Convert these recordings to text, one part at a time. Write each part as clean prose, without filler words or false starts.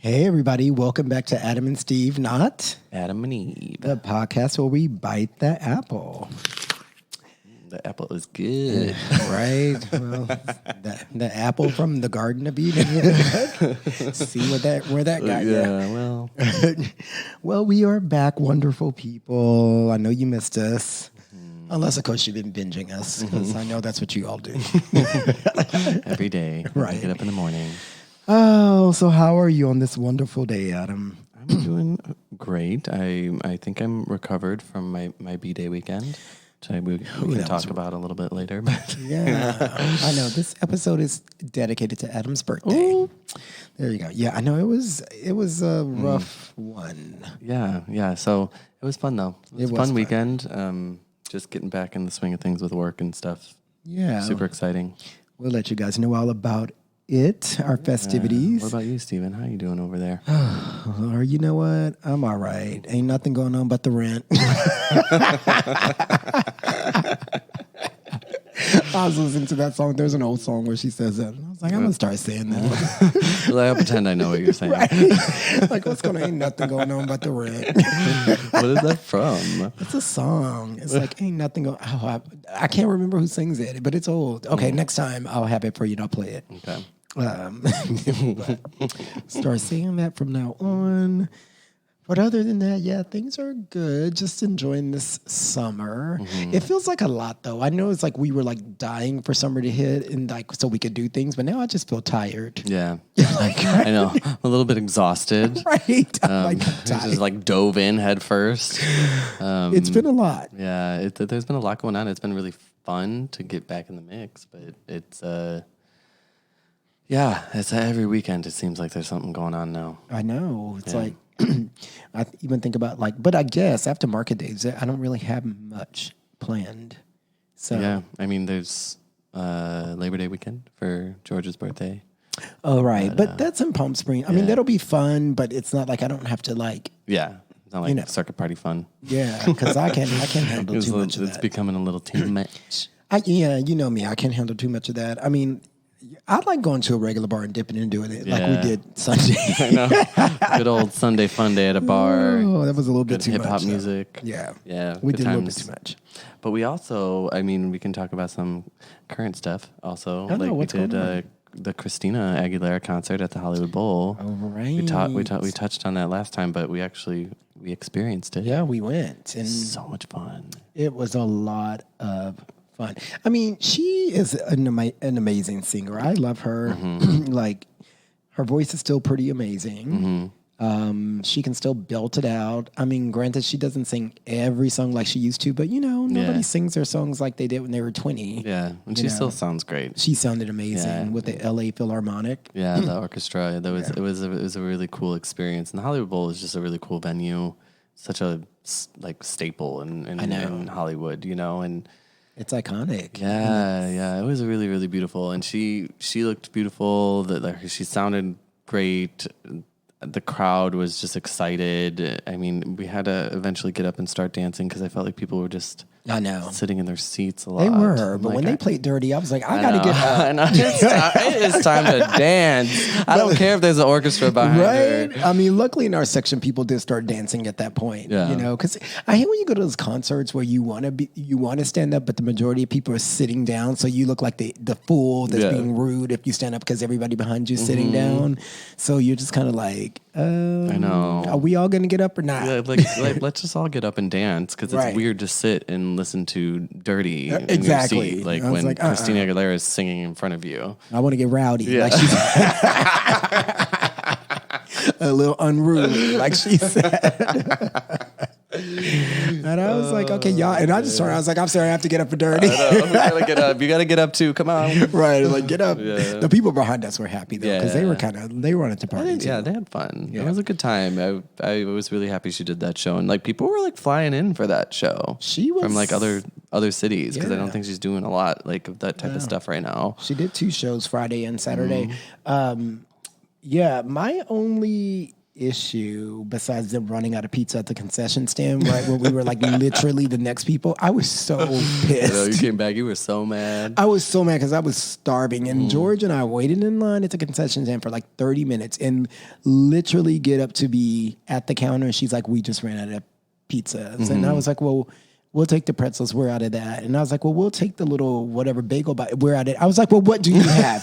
Hey, everybody. Welcome back to Adam and Steve, not Adam and Eve. the podcast where we bite the apple. The apple is good. Right? Well, the apple from the Garden of Eden. See where that got you. Yeah, well. Well, we are back, wonderful people. I know you missed us. Unless, of course, you've been binging us, because I know that's what you all do. Every day. Right. Get up in the morning. Oh, so how are you on this wonderful day, Adam? I'm doing great. I think I'm recovered from my B-Day weekend, which we can talk about a little bit later. But Yeah, I know. This episode is dedicated to Adam's birthday. Ooh. There you go. Yeah, I know it was a rough one. Yeah. So it was fun, though. It was a fun weekend. Just getting back in the swing of things with work and stuff. Yeah. Super exciting. We'll let you guys know all about it, our festivities. What about you, Steven? How you doing over there? Or you know what? I'm all right. Ain't nothing going on but the rent. I was listening to that song. There's an old song where she says that. And I was like, I'm going to start saying that. I'll pretend I know what you're saying. Right? Like, what's going on? Ain't nothing going on but the rent. What is that from? It's a song. It's like, ain't nothing going on. I can't remember who sings it, but it's old. Okay, next time I'll have it for you and I'll play it. Okay. Start singing that from now on. But other than that, yeah, things are good. Just enjoying this summer. Mm-hmm. It feels like a lot, though. I know it's like we were like dying for summer to hit and like so we could do things, but now I just feel tired. Yeah. I know. I'm a little bit exhausted. Right. I'm just like dove in head first. It's been a lot. Yeah. There's been a lot going on. It's been really fun to get back in the mix, but it's every weekend it seems like there's something going on now. I know. It's like I even think about but I guess after market days, I don't really have much planned. So yeah, I mean, there's Labor Day weekend for George's birthday. Oh, right. But that's in Palm Springs. I mean, that'll be fun, but it's not like I don't have to Yeah. It's not like circuit party fun. Yeah, because I can't handle too much of that. It's becoming a little too much. You know me. I can't handle too much of that. I mean, I like going to a regular bar and dipping and doing it like we did Sunday. I know. Good old Sunday fun day at a bar. Oh, that was a little bit too much. Hip-hop music. Yeah. We did a little bit too much. But we also, I mean, we can talk about some current stuff also. We did the Christina Aguilera concert at the Hollywood Bowl. Oh, right. We touched on that last time, but we experienced it. Yeah, we went. And so much fun. It was a lot of fun. I mean, she is an amazing singer. I love her. Mm-hmm. Like, her voice is still pretty amazing. Mm-hmm. She can still belt it out. I mean, granted, she doesn't sing every song like she used to, but, nobody sings their songs like they did when they were 20. Yeah, and she still sounds great. She sounded amazing with the LA Philharmonic. Yeah, the orchestra. It was a really cool experience. And the Hollywood Bowl is just a really cool venue. Such a, staple in Hollywood, and... It's iconic. Yeah. It was really, really beautiful. And she looked beautiful. She sounded great. The crowd was just excited. I mean, we had to eventually get up and start dancing because I felt like people were just sitting in their seats a lot. They were, but when they played Dirty, I was like, I got to get up. I know. It is time to dance. I don't care if there's an orchestra behind it. I mean, luckily in our section, people did start dancing at that point. Yeah. Because I hate when you go to those concerts where you want to stand up, but the majority of people are sitting down, so you look like the fool that's being rude if you stand up because everybody behind you is sitting down. So you're just kind of like, I know. Are we all going to get up or not? Yeah, like let's just all get up and dance because it's weird to sit and listen to Dirty in your seat, like when Christina Aguilera is singing in front of you. I want to get rowdy, like she's a little unruly, like she said. And I was like, okay, y'all. And I was like, I'm sorry, I have to get up for Dirty. You gotta get up. You gotta get up too. Come on. Right. Like, get up. Yeah. The people behind us were happy though, because they were wanted to party too. Yeah, they had fun. Yeah. It was a good time. I was really happy she did that show. And like people were like flying in for that show. She was from like other cities because I don't think she's doing a lot like of that type of stuff right now. She did 2 shows, Friday and Saturday. My only issue besides them running out of pizza at the concession stand, right? When we were like literally the next people. I was so pissed. You came back, you were so mad. I was so mad because I was starving. And George and I waited in line at the concession stand for like 30 minutes and literally get up to be at the counter. And she's like, we just ran out of pizzas. And I was like, well, we'll take the pretzels. We're out of that. And I was like, well, we'll take the little whatever bagel bite. We're out of it. I was like, well, what do you have?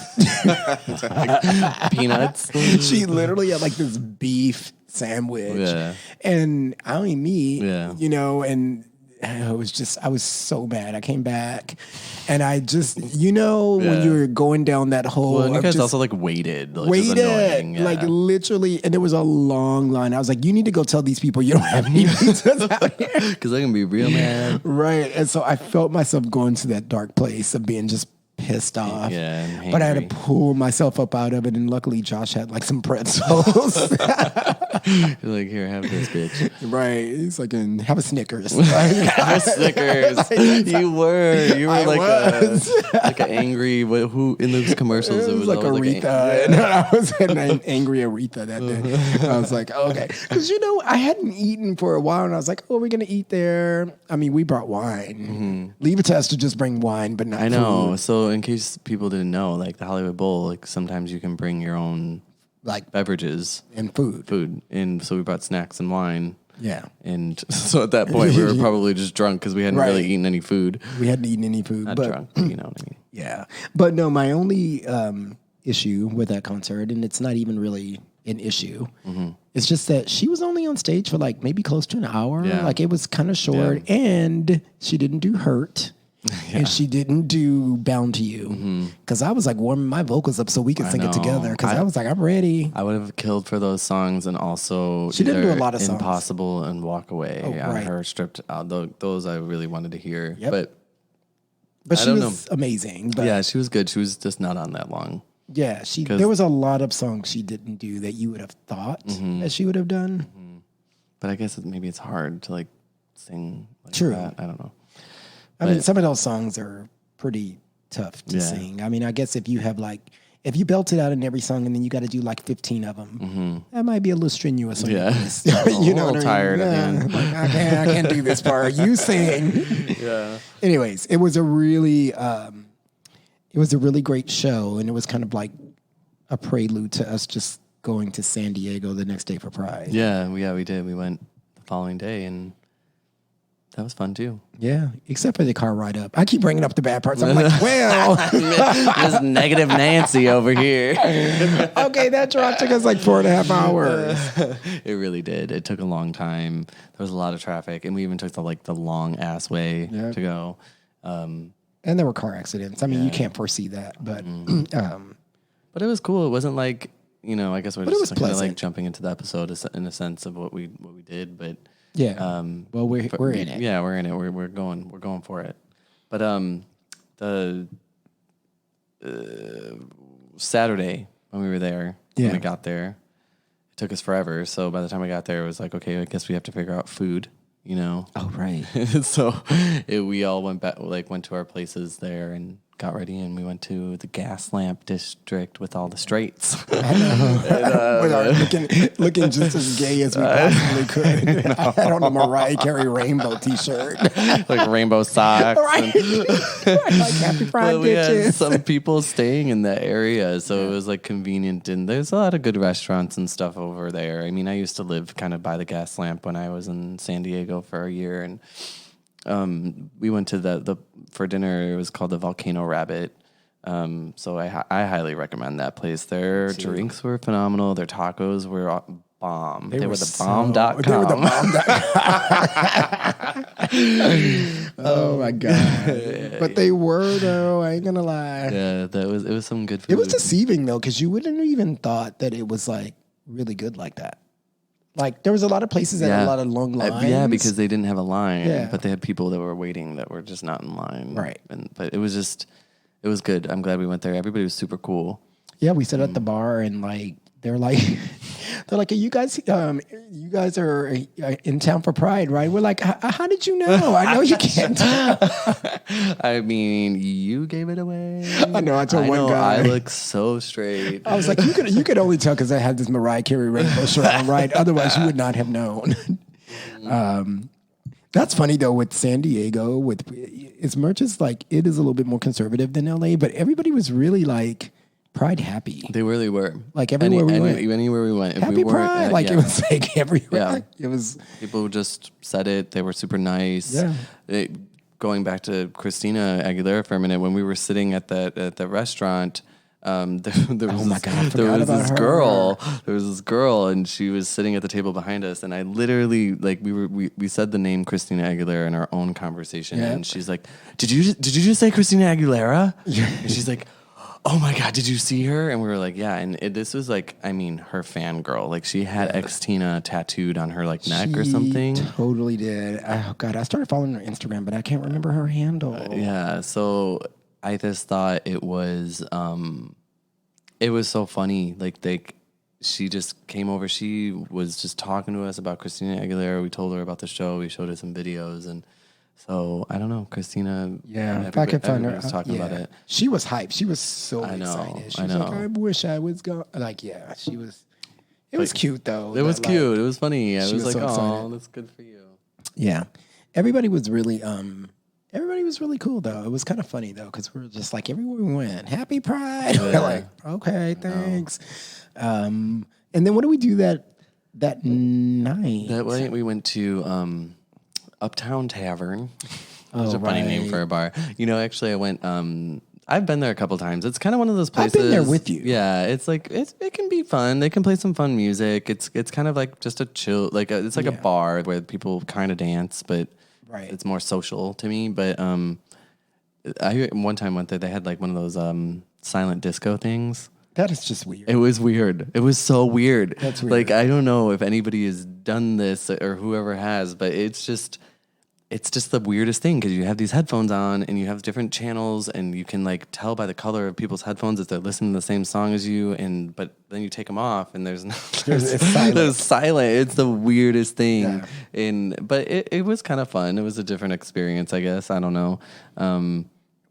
Peanuts. She literally had like this beef sandwich. Yeah. And I don't eat meat, Yeah. you know, and I was so mad. I came back and I just, you know, when you're going down that hole. Well, and you guys also like waited. Like, Waited, annoying. like literally, and there was a long line. I was like, you need to go tell these people you don't have any pizzas out here. Because they're going to be real mad. Right. And so I felt myself going to that dark place of being just pissed off. Yeah, and but I had hangry. to pull myself up out of it, and luckily Josh had like some pretzels. You're like, here, have this, bitch. Right. He's like, and have a Snickers. Have a Snickers. You were I like was. like an angry, who in those commercials? It was like always Aretha. And I was an angry Aretha that day. I was like, okay. Because, you know, I hadn't eaten for a while, and I was like, oh, we're going to eat there. I mean, we brought wine. Leave it to us to just bring wine, but not I know. food. So in case people didn't know, like the Hollywood Bowl, like sometimes you can bring your own Like, beverages, and food. and so we brought snacks and wine. Yeah. And so at that point, we were probably just drunk because we hadn't Right. really eaten any food. We hadn't eaten any food. Not but drunk, but you know what I mean. Yeah. But no, my only issue with that concert, and it's not even really an issue, it's just that she was only on stage for like maybe close to an hour. Yeah. Like it was kind of short, and she didn't do Hurt. And she didn't do Bound to You. Because I was like warming my vocals up so we could sing it know. together. Because I was like, I'm ready. I would have killed for those songs, and also She didn't do a either lot of songs. Impossible and Walk Away Oh, on right. her stripped out. Those I really wanted to hear. Yep. But She don't was amazing. But yeah, she was good. She was just not on that long. yeah, there was a lot of songs she didn't do that you would have thought that she would have done. But I guess maybe it's hard to like sing like True. that. I don't know. I mean, some of those songs are pretty tough to sing. I mean, I guess if you belt it out in every song and then you got to do like 15 of them, that might be a little strenuous. On Yeah. you know, a little tired at the end. Like, I can't do this part. You sing. Yeah. Anyways, it was a really great show, and it was kind of like a prelude to us just going to San Diego the next day for Pride. Yeah, we did. We went the following day, and that was fun too. Yeah, except for the car ride up. I keep bringing up the bad parts. I'm like, well, This negative Nancy over here. okay, that drive took us like 4.5 hours. It really did. It took a long time. There was a lot of traffic, and we even took the long ass way to go. And there were car accidents. I mean, you can't foresee that, but But it was cool. It wasn't like, I guess we're But it was just kind of like pleasant. jumping into the episode in a sense of what we did, but yeah. Well, we're in it. Yeah, we're in it. We're going for it. But the Saturday when we were there, when we got there, it took us forever. So by the time we got there, it was like, okay, I guess we have to figure out food. Oh, right. So we all went back, went to our places there and got ready, and we went to the gas lamp district with all the straights. With our looking just as gay as we possibly could. I had on a Mariah Carey rainbow T-shirt. Like rainbow socks. Right. Like Happy Pride But we had bitches. some people staying in that area, so it was like convenient, and there's a lot of good restaurants and stuff over there. I mean, I used to live kind of by the gas lamp when I was in San Diego for a year, and we went to the for dinner. It was called the Volcano Rabbit. So I highly recommend that place. Their drinks were phenomenal. Their tacos were bomb. They were the bomb.com. They were the bomb.com. Oh my god! But they were though. I ain't gonna lie. Yeah, it was some good food. It was deceiving though, because you wouldn't have even thought that it was like really good like that. Like there was a lot of places that had a lot of long lines. Yeah, because they didn't have a line. Yeah. But they had people that were waiting that were just not in line. Right. But it was good. I'm glad we went there. Everybody was super cool. Yeah, we sat at the bar and like they're like, you guys are in town for Pride, right? We're like, how did you know? I know you can't. I mean, you gave it away. I know. I told one guy. I look so straight. I was like, you could only tell because I had this Mariah Carey rainbow shirt on, right? Otherwise, you would not have known. That's funny though with San Diego. With its merch is like it is a little bit more conservative than LA, but everybody was really like Pride happy. They really were. Like everywhere we went. Anywhere we went. Happy Pride. Like it was like everywhere. Yeah. It was. People just said it. They were super nice. Yeah. Going back to Christina Aguilera for a minute, when we were sitting at the restaurant, there was this girl, and she was sitting at the table behind us, and I literally like we said the name Christina Aguilera in our own conversation, and she's like, "Did you just say Christina Aguilera?" And she's like, "Oh my God, did you see her?" And we were like, "Yeah." And this was like, I mean, her fangirl. Like she had X-Tina tattooed on her like neck or something. Totally did. Oh God, I started following her Instagram, but I can't remember her handle. Yeah, so I just thought it was so funny. Like she just came over. She was just talking to us about Christina Aguilera. We told her about the show. We showed her some videos, and so I don't know, Christina. Yeah, if I could find her, was talking about it. She was hyped. She was so excited. She was know. like, I wish I was going. Like, yeah, she was. It was cute though. It was cute. It was funny. I was like, so oh, that's good for you. Yeah, everybody was really cool though. It was kind of funny though because we were just like everywhere we went, Happy Pride. We're like, okay, thanks. And then what do we do that night? That night we went to Uptown Tavern. It's a funny name for a bar. You know, actually, I went. I've been there a couple times. It's kind of one of those places. I've been there with you. Yeah, it's like it can be fun. They can play some fun music. It's kind of like just a chill, it's like a bar where people kind of dance, but it's more social to me. But I one time went there. They had like one of those silent disco things. That is just weird. It was weird. It was so weird. That's weird. Like I don't know if anybody has done this or whoever has, but it's just the weirdest thing because you have these headphones on and you have different channels and you can like tell by the color of people's headphones if they're listening to the same song as you, but then you take them off and there's silent. There's silent. It's the weirdest thing. Yeah. But it was kind of fun. It was a different experience, I guess. I don't know.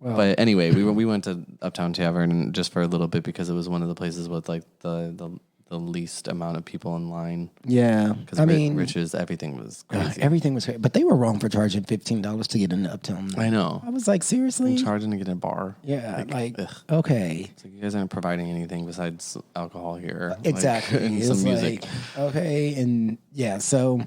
But anyway, we went to Uptown Tavern just for a little bit because it was one of the places with like the least amount of people in line. Yeah. Because Rich's, everything was crazy. Everything was crazy. But they were wrong for charging $15 to get into Uptown. I know. I was like, seriously? I'm charging to get in a bar. Yeah. Okay. It's like you guys aren't providing anything besides alcohol here. Exactly. Like, and some music. Okay. And yeah, so,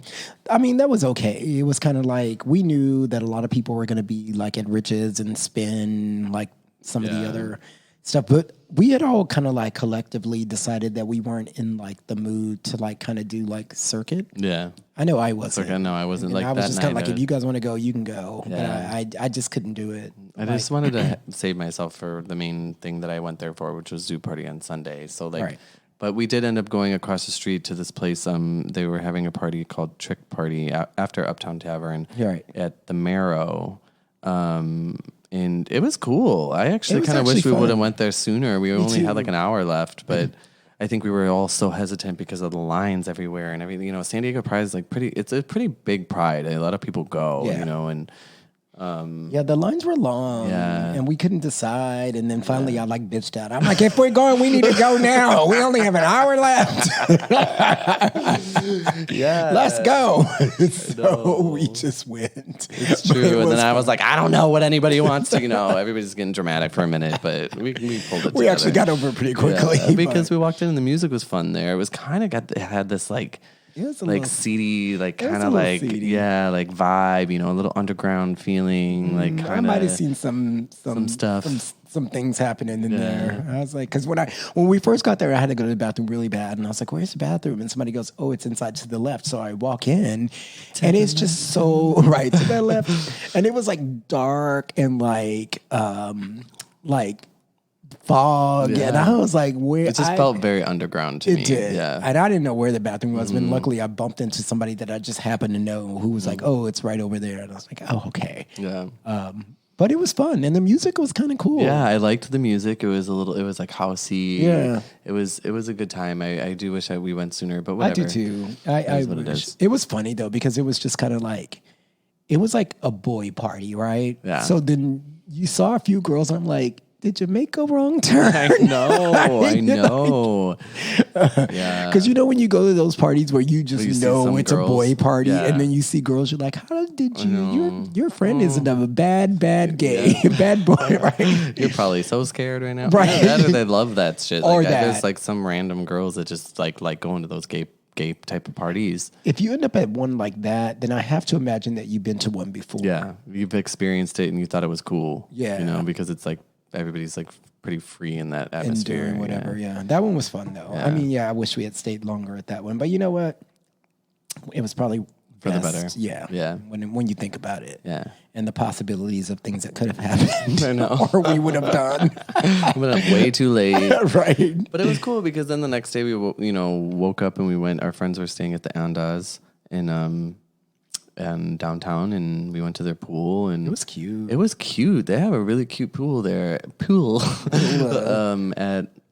I mean, that was okay. It was kind of like, we knew that a lot of people were going to be like at Rich's and spend like some of the other stuff, but we had all kind of like collectively decided that we weren't in like the mood to like kind of do like circuit. Yeah, I know I wasn't. No, I wasn't. And like I was that just kind of like, if you guys want to go, you can go. Yeah. But I just couldn't do it. I just wanted to save myself for the main thing that I went there for, which was Zoo Party on Sunday. So like, but we did end up going across the street to this place. They were having a party called Trick Party after Uptown Tavern at the Marrow. And it was cool. I actually kind of wish we would have went there sooner. We only had like an hour left, but I think we were all so hesitant because of the lines everywhere and everything. You know, San Diego Pride is like it's a pretty big pride. A lot of people go, you know, and the lines were long, Yeah. and we couldn't decide. And then finally, I like bitched out. I'm like, if we're going, we need to go now. We only have an hour left. Let's go. So we just went. It's true. And then I was like, I don't know what anybody wants to. You know, everybody's getting dramatic for a minute, but we pulled it together. We actually got over it pretty quickly because we walked in and the music was fun there. It was kind of had this like. It was like seedy, like kind of like seedy. Like vibe, you know, a little underground feeling, like kind of. I might have seen some stuff, some things happening in there. I was like, because when we first got there, I had to go to the bathroom really bad, and I was like, "Where's the bathroom?" And somebody goes, "Oh, it's inside to the left." So I walk in, and it's just so right to the left, and it was like dark and like fog, and I was like, where? It just felt very underground to me. It did, yeah. And I didn't know where the bathroom was, but luckily I bumped into somebody that I just happened to know who was like, "Oh, it's right over there," and I was like, "Oh, okay." Yeah. But it was fun, and the music was kind of cool. Yeah, I liked the music. It was like housey. Yeah. It was a good time. I do wish we went sooner, but whatever. I do too. I wish. It was funny though, because it was just kind of like, it was like a boy party, right? Yeah. So then you saw a few girls. I'm like, did you make a wrong turn? I know. Yeah. Because when you go to those parties where you just know it's girls, a boy party, yeah. and then you see girls, you're like, how did you? Your friend is a bad gay, bad boy, right? You're probably so scared right now. Right. That or they love that shit. Or like, that. There's like some random girls that just like going to those gay type of parties. If you end up at one like that, then I have to imagine that you've been to one before. Yeah, you've experienced it and you thought it was cool. Yeah. Because it's like everybody's like pretty free in that atmosphere. And doing whatever, yeah. That one was fun though. Yeah. I mean, I wish we had stayed longer at that one, but you know what? It was probably for the better. Yeah. Yeah. When you think about it. Yeah. And the possibilities of things that could have happened. I know. Or we would have done. Went up way too late. Right. But it was cool because then the next day we woke up and we went. Our friends were staying at the Andas in downtown, and we went to their pool, and It was cute. It was cute. They have a really cute pool there. At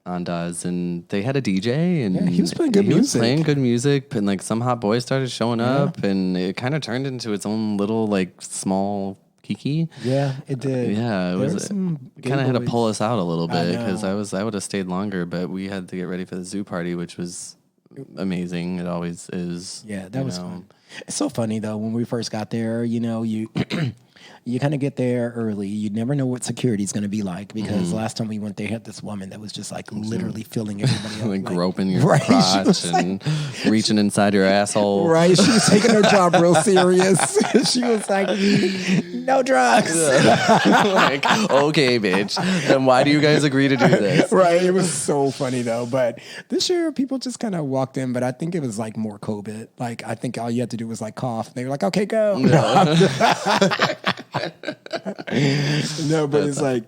Andas, and they had a DJ, and he was playing good music. Was playing good music, and like some hot boys started showing up, and it kind of turned into its own little like small kiki. Yeah, it did. Yeah, it was. Kind of had to pull us out a little bit because I would have stayed longer, but we had to get ready for the zoo party, which was amazing. It always is. Yeah, that was fun. It's so funny though. When we first got there, you you kind of get there early. You never know what security is going to be like, because last time we went, they had this woman that was just like literally filling everybody up, like groping your crotch and reaching inside your asshole. Right, she was taking her job real serious. She was like, "No drugs." Like, okay, bitch. Then why do you guys agree to do this? Right, it was so funny though. But this year, people just kind of walked in. But I think it was like more COVID. Like I think all you had to do was like cough. They were like, "Okay, go." No, but it's like,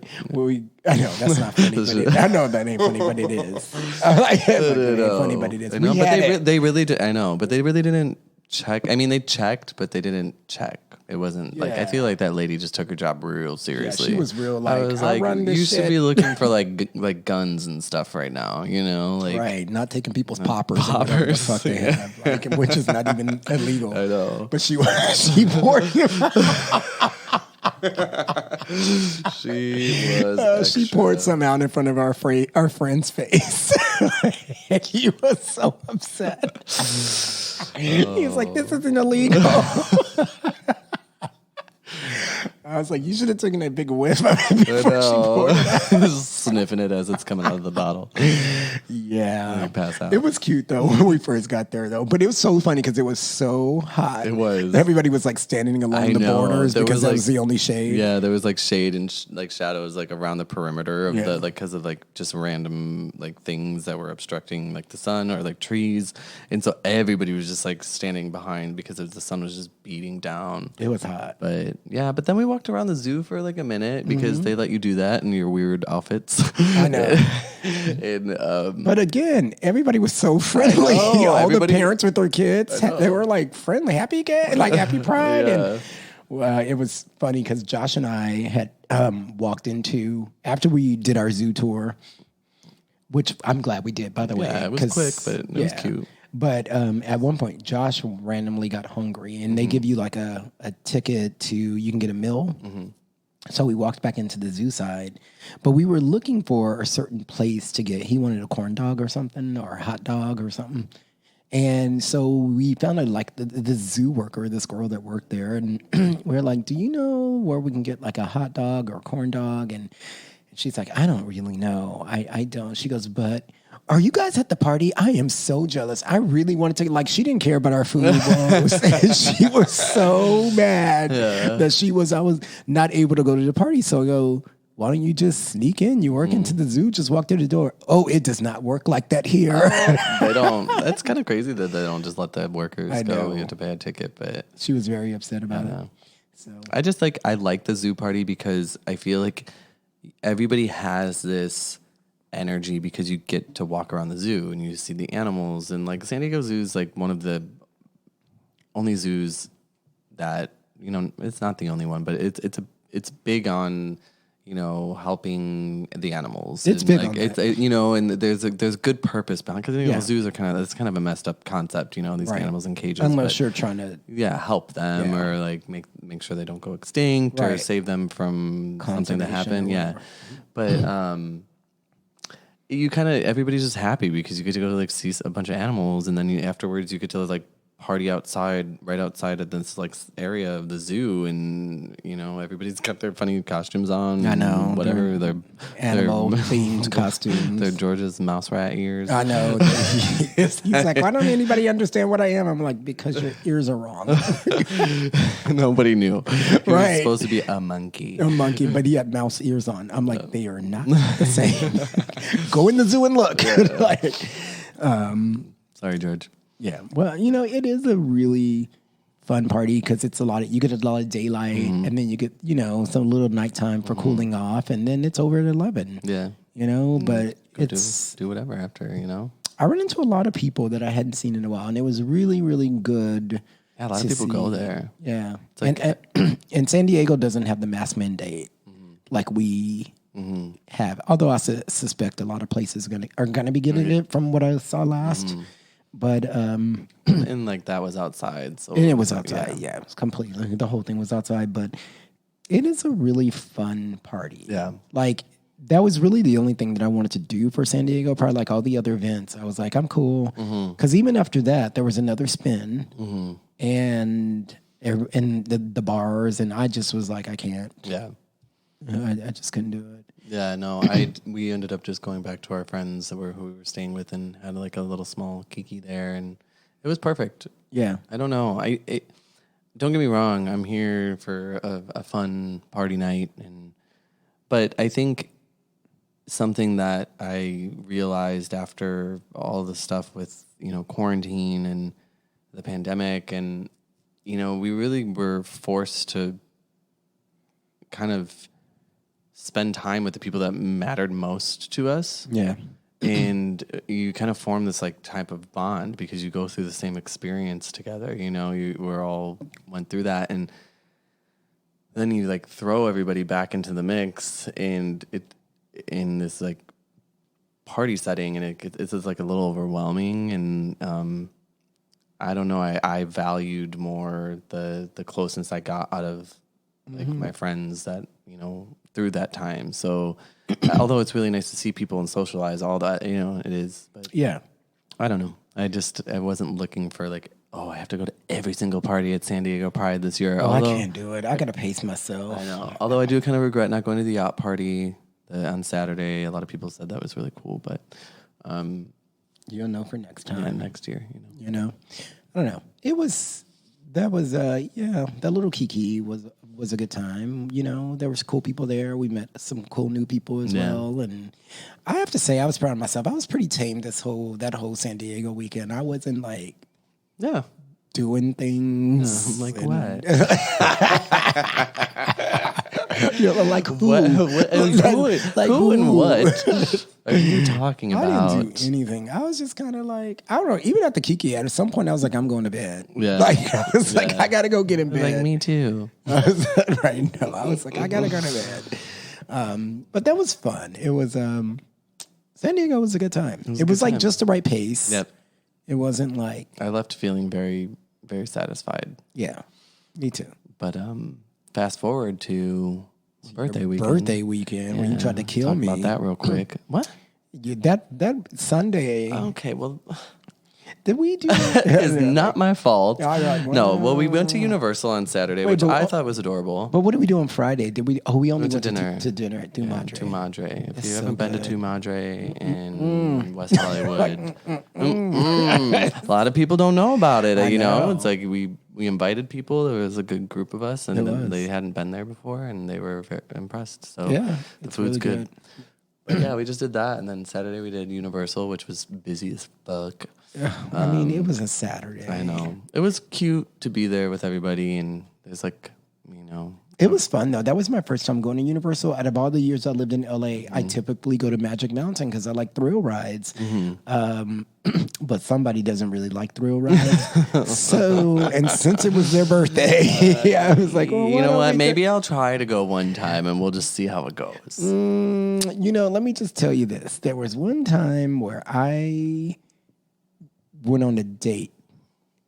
I know that's not funny. But I know that ain't funny, but it is. It ain't funny, but it is. I know, but they really did. I know, but they really didn't check. I mean, they checked, but they didn't check. It wasn't like, I feel like that lady just took her job real seriously. Yeah, she was real like, I was like, run this you shit. should be looking for like guns and stuff right now, like right, not taking people's poppers. Or whatever the fuck they have, like, which is not even illegal. I know, but she poured him. She poured some out in front of our friend's face. And he was so upset. He was like, "This isn't illegal." I was like, "You should have taken that big whiff before she poured it out." Sniffing it as it's coming out of the bottle. Yeah. Pass out. It was cute, though, when we first got there, though. But it was so funny because it was so hot. It was. Everybody was, like, standing along the borders because that was the only shade. Yeah, there was, like, shade and, like, shadows, like, around the perimeter of the, like, because of, like, just random, like, things that were obstructing, like, the sun or, like, trees. And so everybody was just, like, standing behind because the sun was just beating down. It was hot. But, yeah, but then we walked around the zoo for, like, a minute because they let you do that in your weird outfits. I know. And, but again, everybody was so friendly. All the parents with their kids, they were like friendly, happy Pride. Yeah. And it was funny because Josh and I had walked into, after we did our zoo tour, which I'm glad we did, by the way. Yeah, it was quick, but it was cute. But at one point, Josh randomly got hungry, and they give you like a ticket to, you can get a meal. Mm-hmm. So we walked back into the zoo side, but we were looking for a certain place to get. He wanted a corn dog or something, or a hot dog or something. And so we found out like the zoo worker, this girl that worked there, and we were like, "Do you know where we can get like a hot dog or a corn dog?" And she's like, "I don't really know. I don't." She goes, "But are you guys at the party? I am so jealous. I really wanted to." Like, she didn't care about our food. She was so mad that I was not able to go to the party. So I go, "Why don't you just sneak in? You work into the zoo, just walk through the door." "Oh, it does not work like that here." They don't. That's kind of crazy that they don't just let the workers go. You have to pay a ticket, but she was very upset about it. So I like the zoo party because I feel like everybody has this energy because you get to walk around the zoo and you see the animals, and like San Diego Zoo is like one of the only zoos that, it's not the only one, but it's a it's big on, helping the animals. It's and big like, on it's, that. And there's good purpose behind, because zoos are it's kind of a messed up concept, these Right. animals in cages. Unless you're trying to help them or like make sure they don't go extinct or Right. save them from something that Conservation happened. or Yeah. whatever. But you kind of, everybody's just happy because you get to go to like see a bunch of animals, and then afterwards you get to like party right outside of this like area of the zoo, and everybody's got their funny costumes on. I know, whatever their animal themed costumes. Their George's mouse rat ears. I know. He's like, why don't anybody understand what I am? I'm like, because your ears are wrong. Nobody knew. He Right. was supposed to be a monkey. A monkey, but he had mouse ears on. I'm like, they are not the same. Go in the zoo and look. Sorry, George. Yeah. Well, it is a really fun party because it's you get a lot of daylight, and then you get, some little nighttime for cooling off, and then it's over at 11. Yeah. But Go it's do whatever after, I ran into a lot of people that I hadn't seen in a while, and it was really, really good. Yeah, a lot of people go there. Yeah. Like, and San Diego doesn't have the mask mandate like we have. Although I suspect a lot of places are gonna be getting it from what I saw last. But and like that was outside. So and it was outside. Yeah, it was completely, the whole thing was outside. But it is a really fun party. Yeah. Like that was really the only thing that I wanted to do for San Diego. Probably like all the other events, I was like, I'm cool. Because even after that, there was another spin, and the bars, and I just was like, I can't. Yeah. I just couldn't do it. Yeah, no, we ended up just going back to our friends who we were staying with, and had like a little small kiki there, and it was perfect. Yeah. I don't know. Don't get me wrong. I'm here for a fun party night, but I think something that I realized after all the stuff with quarantine and the pandemic, and we really were forced to kind of spend time with the people that mattered most to us. Yeah. And you kind of form this like type of bond because you go through the same experience together. We're all went through that, and then you like throw everybody back into the mix, and it in this like party setting, and it's just like a little overwhelming. And I don't know. I valued more the closeness I got out of like my friends that through that time. So although it's really nice to see people and socialize, all that, it is. But Yeah. I don't know. I wasn't looking for like, I have to go to every single party at San Diego Pride this year. I can't do it. I got to pace myself. I know. Although I do kind of regret not going to the yacht party on Saturday. A lot of people said that was really cool, but You'll know for next time. next year, I don't know. That little kiki was a good time. There was cool people there. We met some cool new people as well. And I have to say, I was proud of myself. I was pretty tame that whole San Diego weekend. I wasn't like doing things. Like what? Like who? Who and what are you talking about? I didn't do anything. I was just kind of like, I don't know. Even at the Kiki, at some point, I was like, I'm going to bed. Yeah. Like, I was like, I got to go get in bed. Like, me too. I was like, I got to go to bed. But that was fun. It was, San Diego was a good time. It was like just the right pace. Yep. It wasn't like. I left feeling very, very satisfied. Yeah. Me too. But fast forward to birthday weekend. When you tried to kill me. Talk about that real quick. What? That Sunday. Okay, well, did we do it's not my fault. Well, well, we went to Universal on Saturday, which I thought was adorable. But what did we do on Friday? We only went to dinner. To dinner at Tu Madre. Tu Madre. If you so haven't been to good. Tu Madre in West Hollywood, a lot of people don't know about it. I know. It's like we invited people. There was a good group of us, and was. they hadn't been there before, and they were very impressed. So Yeah, the it's food's really good. But yeah, we just did that, and then Saturday we did Universal, which was busy as fuck. I mean, it was a Saturday. I know. It was cute to be there with everybody, and there's like, It was fun though. That was my first time going to Universal. Out of all the years I lived in LA, I typically go to Magic Mountain because I like thrill rides. But somebody doesn't really like thrill rides. And since it was their birthday, I was like, well, you know what? Maybe I'll try to go one time and we'll just see how it goes. Let me just tell you this. There was one time where I went on a date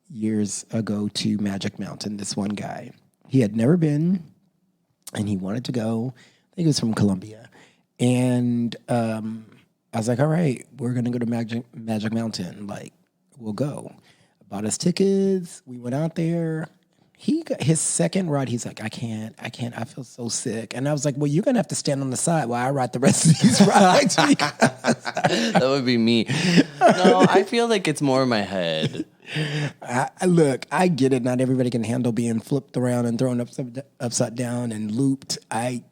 years ago to Magic Mountain. This one guy, he had never been. And he wanted to go. I think he was from Colombia. And I was like, all right, we're going to go to Magic Mountain. Like, we'll go. I bought us tickets. We went out there. He got his second ride. He's like, I can't. I feel so sick. And I was like, well, you're going to have to stand on the side while I ride the rest of these rides. That would be me. No, I feel like it's more in my head. Look, I get it. Not everybody can handle being flipped around and thrown upside down and looped. I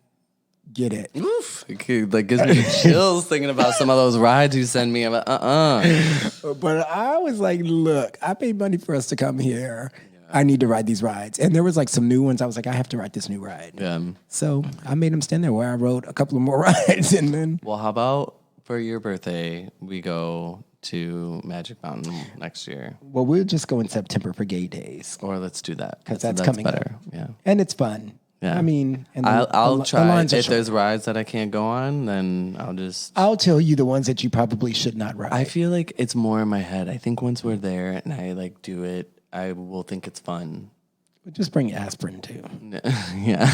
get it. Oof. It gives me the chills thinking about some of those rides you send me. I'm like, But I was like, look, I paid money for us to come here. I need to ride these rides. And there was some new ones. I was like, I have to ride this new ride. Yeah. So I made him stand there where I rode a couple of more rides. And then. Well, how about for your birthday, we go to Magic Mountain next year? Well, we'll just go in September for Gay Days. Or let's do that. Because that's coming better. up. Yeah. And it's fun. Yeah. I mean, and I'll try. If short. there's rides that I can't go on, then I'll tell you the ones that you probably should not ride. I feel like it's more in my head. I think once we're there and I do it, I will think it's fun. Just bring aspirin too. Yeah.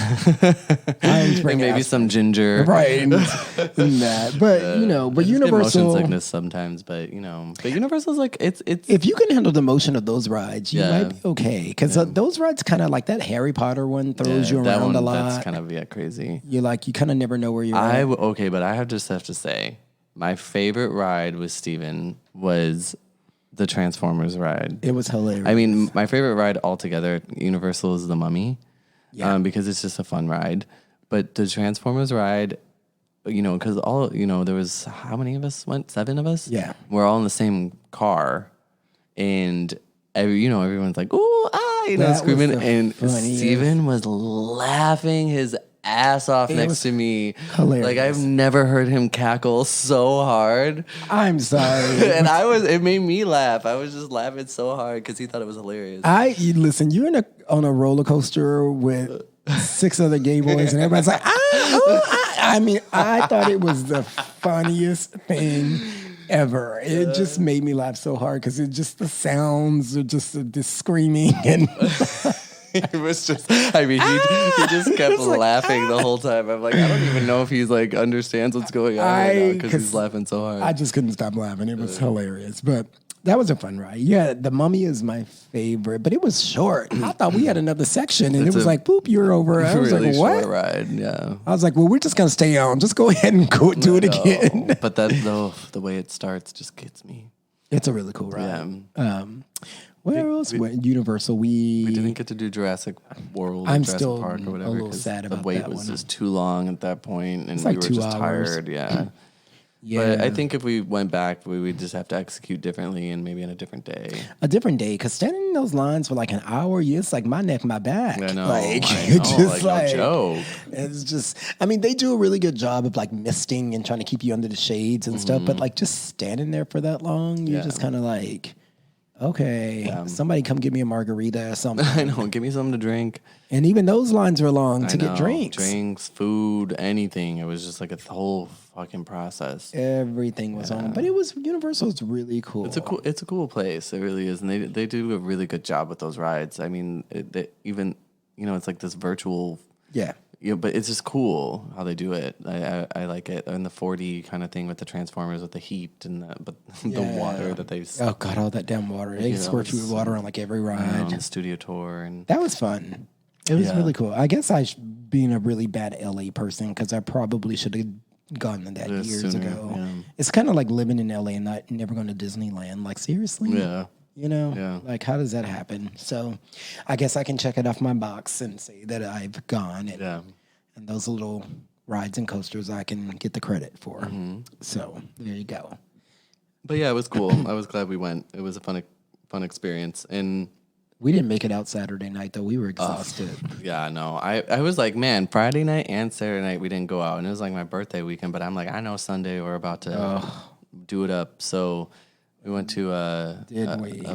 And maybe some ginger. Right. And that. But but Universal. Motion sickness sometimes, but Universal's it's. If you can handle the motion of those rides, you might be okay. Because those rides kind of like that Harry Potter one throws you around a lot. That's kind of crazy. You're like, you kind of never know where you're at. Okay, but I just have to say, my favorite ride with Steven was the Transformers ride. It was hilarious. I mean, my favorite ride altogether at Universal is the Mummy, because it's just a fun ride. But the Transformers ride, because there was, how many of us went? 7 of us? Yeah. We're all in the same car. And, everyone's like, ooh, screaming. And Steven was laughing his ass off next to me. Hilarious. Like, I've never heard him cackle so hard. I'm sorry. And it made me laugh. I was just laughing so hard because he thought it was hilarious. Listen, you're on a roller coaster with 6 other gay boys and everybody's like, I mean, I thought it was the funniest thing ever. It just made me laugh so hard because the sounds are just the screaming and it was just, he just kept laughing the whole time. I'm like, I don't even know if he's understands what's going on right now because he's laughing so hard. I just couldn't stop laughing. It was hilarious. But that was a fun ride. Yeah, the Mummy is my favorite, but it was short. I thought we had another section and it was boop, you're over. I was really like, what? Short ride, yeah. I was like, well, we're just going to stay on. Just go ahead and do it again. But the way it starts just gets me. It's a really cool ride. Yeah. Where else? Universal. We didn't get to do Jurassic World or Jurassic still Park or whatever. a little sad about the wait that was one. just too long at that point, and It's we like were 2 just hours. tired. Yeah. Yeah. But I think if we went back, we would just have to execute differently and maybe on a different day. A different day, because standing in those lines for an hour, it's like my neck, my back. I know. Just no joke. It's just, I mean, they do a really good job of misting and trying to keep you under the shades and stuff, but just standing there for that long, you're just kind of okay, somebody come get me a margarita or something. I know, give me something to drink. And even those lines are long to get drinks. Drinks, food, anything. It was just a whole fucking process. Everything was on. But Universal's really cool. It's a cool place. It really is. And they do a really good job with those rides. I mean, it's like this virtual. Yeah. But it's just cool how they do it. I like it. And the 4D kind of thing with the Transformers, with the heat and the water that they... Oh, God, all that damn water. They squirt you with water on every ride. On the studio tour. And that was fun. It was really cool. I guess being a really bad LA person, because I probably should have gone to that years ago. Yeah. It's kind of like living in LA and never going to Disneyland. Seriously? Yeah. How does that happen? So I guess I can check it off my box and say that I've gone. And those little rides and coasters I can get the credit for. Mm-hmm. So there you go. But yeah, it was cool. I was glad we went. It was a fun experience. And We didn't make it out Saturday night, though. We were exhausted. Yeah, no. I was like, man, Friday night and Saturday night we didn't go out. And it was like my birthday weekend. But I'm like, I know Sunday we're about to do it up. So we went to a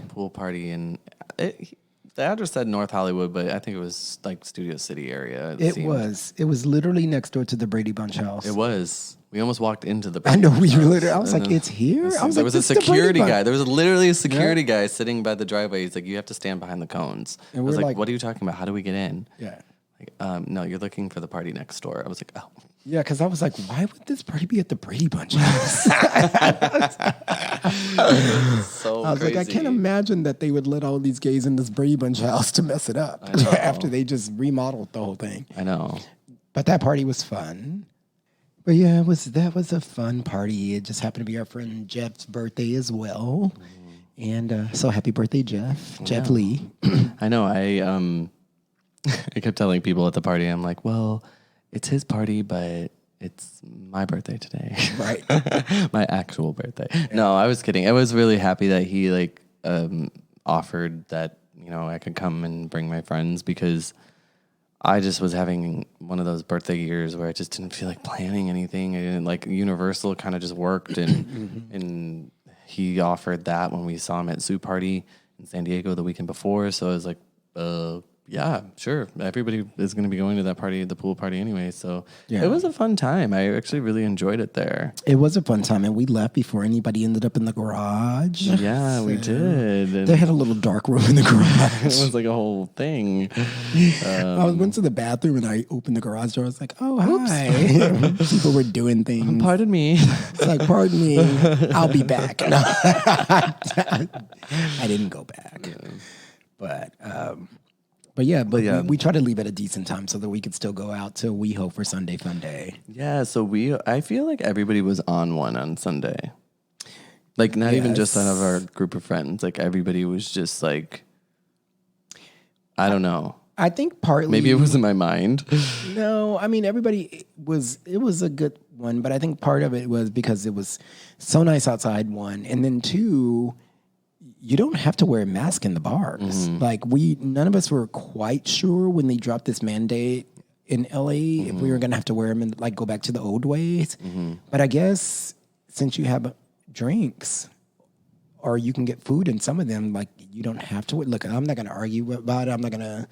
pool party. And the address said North Hollywood, but I think it was like Studio City area. It was. It was literally next door to the Brady Bunch house. It was. We almost walked into the. I know we literally. I was like, "It's here." There was a security guy. There was literally a security guy sitting by the driveway. He's like, "You have to stand behind the cones." And I was like, "What are you talking about? How do we get in?" Yeah. Like, no, you're looking for the party next door. I was like, "Oh." Yeah, because I was like, "Why would this party be at the Brady Bunch house?" So I was crazy. like, I can't imagine that they would let all these gays in this Brady Bunch house to mess it up after they just remodeled the whole thing. I know. But that party was fun. But yeah, that was a fun party. It just happened to be our friend Jeff's birthday as well. And so happy birthday, Jeff. Yeah. Jeff Lee. I know. I kept telling people at the party, I'm like, well, it's his party, but it's my birthday today. Right. My actual birthday. Yeah. No, I was kidding. I was really happy that he offered that, I could come and bring my friends because I just was having one of those birthday years where I just didn't feel like planning anything. I didn't like Universal kind of just worked and and he offered that when we saw him at Zoo Party in San Diego the weekend before. So I was like, yeah, sure. Everybody is going to be going to that party, the pool party anyway. So It was a fun time. I actually really enjoyed it there. It was a fun time. And we left before anybody ended up in the garage. Yeah, we did. And they had a little dark room in the garage. It was like a whole thing. I went to the bathroom and I opened the garage door. I was like, oh, hi. People were doing things. Pardon me. It's like, pardon me. I'll be back. No. I didn't go back. But we try to leave at a decent time so that we could still go out till WeHo for Sunday Fun Day. Yeah, so I feel like everybody was on one on Sunday. Like, not even just out of our group of friends. Like, everybody was just like, I don't know. I think partly... Maybe it was in my mind. No, I mean, it was a good one, but I think part of it was because it was so nice outside, one, and then two... You don't have to wear a mask in the bars. Mm-hmm. Like none of us were quite sure when they dropped this mandate in LA if we were going to have to wear them and go back to the old ways. Mm-hmm. But I guess since you have drinks or you can get food in some of them, you don't have to. Look, I'm not going to argue about it. I'm not going to.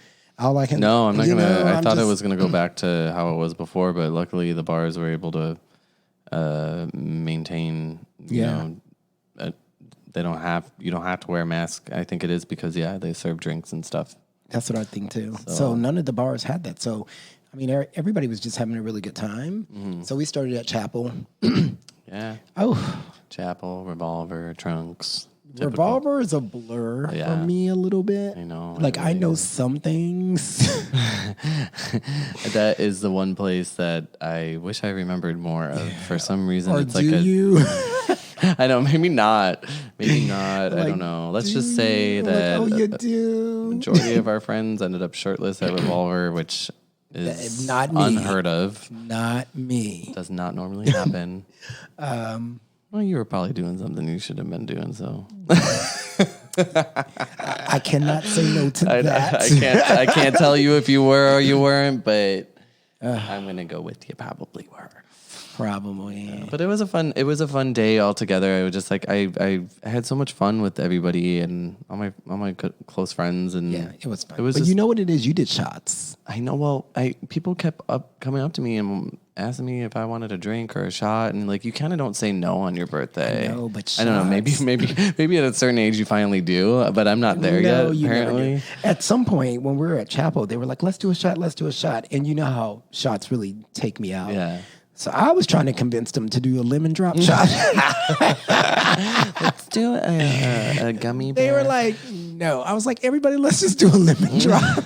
No, I'm not going to. I thought it was going to go back to how it was before, but luckily the bars were able to maintain. You don't have to wear a mask. I think it is because they serve drinks and stuff. That's what I think too. So none of the bars had that. So I mean, everybody was just having a really good time. Mm-hmm. So we started at Chapel. Yeah. Oh, Chapel, Revolver, Trunks. Typical. Revolver is a blur for me a little bit. I know. I know some things. That is the one place that I wish I remembered more of. For some reason, or it's do you? I know, maybe not. Maybe not. I don't know. Let's just say that you do. Majority of our friends ended up shirtless at Revolver, which is not me. Unheard of. Not me. Does not normally happen. Well, you were probably doing something you should have been doing, so. I cannot say no to that. I can't tell you if you were or you weren't, but I'm going to go with you probably were. Probably. But it was a fun day altogether. I was just I had so much fun with everybody and all my close friends, and it was fun. But you know what it is? You did shots. I know. Well, people kept coming up to me and asking me if I wanted a drink or a shot, and you kind of don't say no on your birthday. I know, but shots. I don't know. Maybe at a certain age you finally do, but I'm not there yet. Apparently, at some point when we were at Chapel, they were like, "Let's do a shot," and you know how shots really take me out. Yeah. So I was trying to convince them to do a lemon drop shot. Let's do a gummy bear. They were like, no. I was like, everybody, let's just do a lemon drop.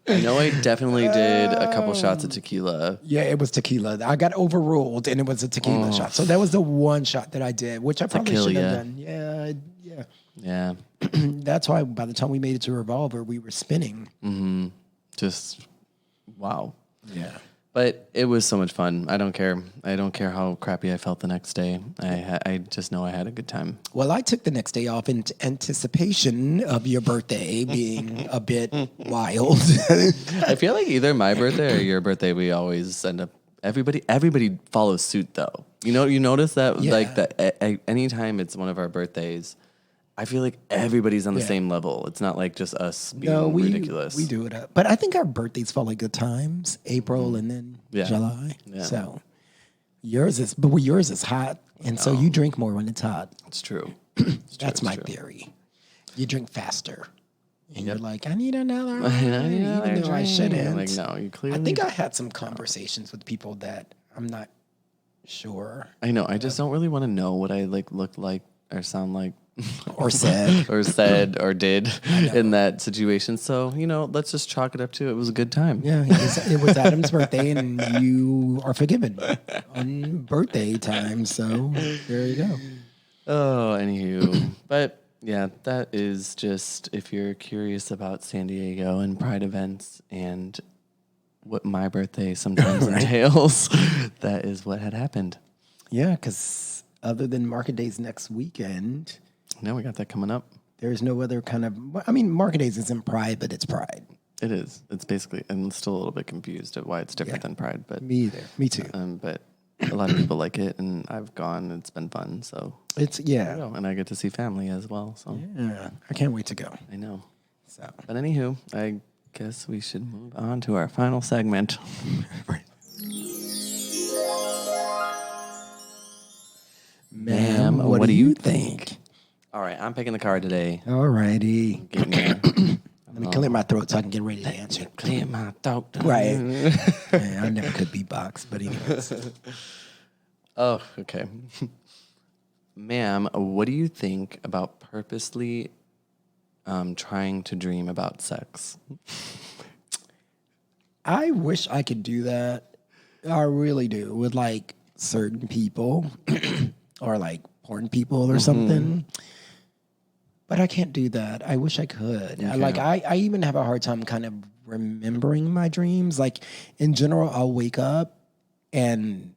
I know I definitely did a couple shots of tequila. Yeah, it was tequila. I got overruled, and it was a tequila shot. So that was the one shot that I did, which I probably should have done. Yeah. That's why by the time we made it to Revolver, we were spinning. Mm-hmm. Just, wow. Yeah. But it was so much fun. I don't care. I don't care how crappy I felt the next day. I just know I had a good time. Well, I took the next day off in anticipation of your birthday being a bit wild. I feel like either my birthday or your birthday, we always end up. Everybody follows suit though. You notice that like that anytime it's one of our birthdays, I feel like everybody's on the same level. It's not like just us being ridiculous. We do it up. But I think our birthdays fall at good times, April and then July. Yeah. So yours is hot. And so you drink more when it's hot. It's true. That's my theory. You drink faster. And you're like, I need another one, even though I shouldn't. I'm like, no, you clearly... I think I had some conversations with people that I'm not sure. I know. I just don't really want to know what I look like or sound like. Or said. or did in that situation. So, let's just chalk it up to it was a good time. Yeah, it was Adam's birthday, and you are forgiven on birthday time. So there you go. Oh, anywho. But yeah, that is just if you're curious about San Diego and Pride events and what my birthday sometimes entails, that is what had happened. Yeah, because other than Market Days next weekend... No, we got that coming up. There's no other kind of... I mean, Market Days isn't Pride, but it's Pride. It is. It's basically... I'm still a little bit confused at why it's different than Pride. But me either. Me too. But a lot of people like it, and I've gone. It's been fun. So it's... Yeah. And I get to see family as well. So yeah. I can't wait to go. I know. So, but anywho, I guess we should move on to our final segment. Ma'am, what do you think? All right, I'm picking the card today. All righty. Let me clear my throat so I can get ready to answer. Clear my throat. Right. I never could beatbox, but anyways. Oh, okay. Ma'am, what do you think about purposely trying to dream about sex? I wish I could do that. I really do. With like certain people or like porn people or something. But I can't do that. I wish I could. I even have a hard time kind of remembering my dreams. Like in general, I'll wake up and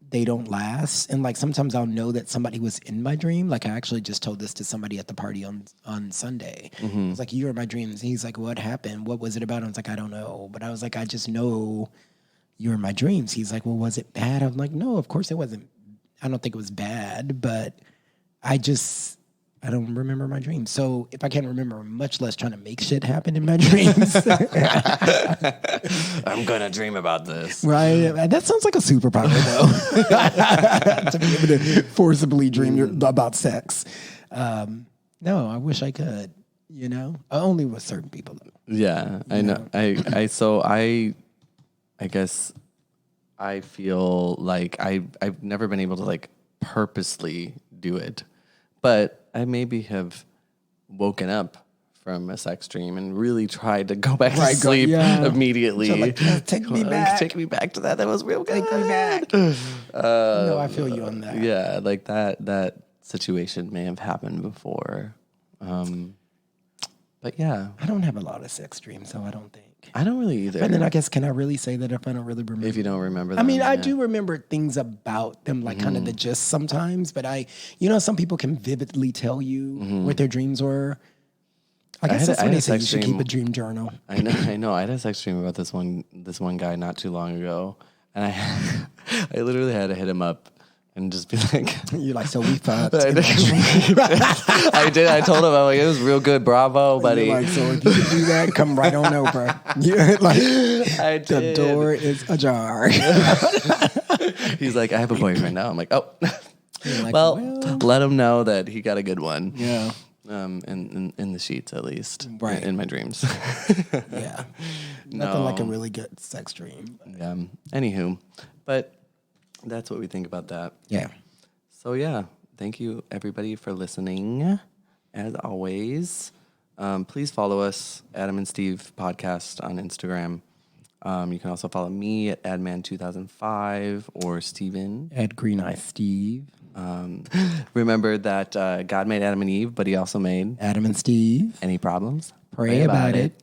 they don't last. And like sometimes I'll know that somebody was in my dream. Like I actually just told this to somebody at the party on Sunday. I was like, you were in my dreams. And he's like, what happened? What was it about? I was like, I don't know. But I was like, I just know you were in my dreams. He's like, well, was it bad? I'm like, no, of course it wasn't. I don't think it was bad, but I don't remember my dreams. So if I can't remember, much less trying to make shit happen in my dreams. I'm going to dream about this. Right. That sounds like a superpower, though. To be able to forcibly dream about sex. No, I wish I could, Only with certain people, though. Yeah, I know. I guess I feel like I've never been able to like purposely do it. But I maybe have woken up from a sex dream and really tried to go back to sleep immediately. So like, take me back. Take me back to that. That was real good. Take me back. No, I feel you on that. Yeah, like that situation may have happened before. But yeah. I don't have a lot of sex dreams, so I don't think. I don't really either. And then I guess, can I really say that if I don't really remember? If you don't remember them. I mean, I do remember things about them, like kind of the gist sometimes, but some people can vividly tell you what their dreams were. I guess that's when they say you should keep a dream journal. I know. I had a sex dream about this one guy not too long ago, and I literally had to hit him up and just be like... You're like, so we fucked. I did. I told him, I'm like, it was real good. Bravo, buddy. You're like, so if you can do that, come right on over. You're like, I did. The door is ajar. He's like, I have a boyfriend now. I'm like, oh. Like, well, let him know that he got a good one. Yeah. In the sheets, at least. Right. In my dreams. Yeah. Nothing like a really good sex dream. Yeah. Anywho, but... That's what we think about that. Yeah. So, yeah. Thank you, everybody, for listening. As always, please follow us, Adam and Steve Podcast on Instagram. You can also follow me at Adman2005 or Steven. At Green Eye Steve. Remember that God made Adam and Eve, but he also made... Adam and Steve. Any problems? Pray about it.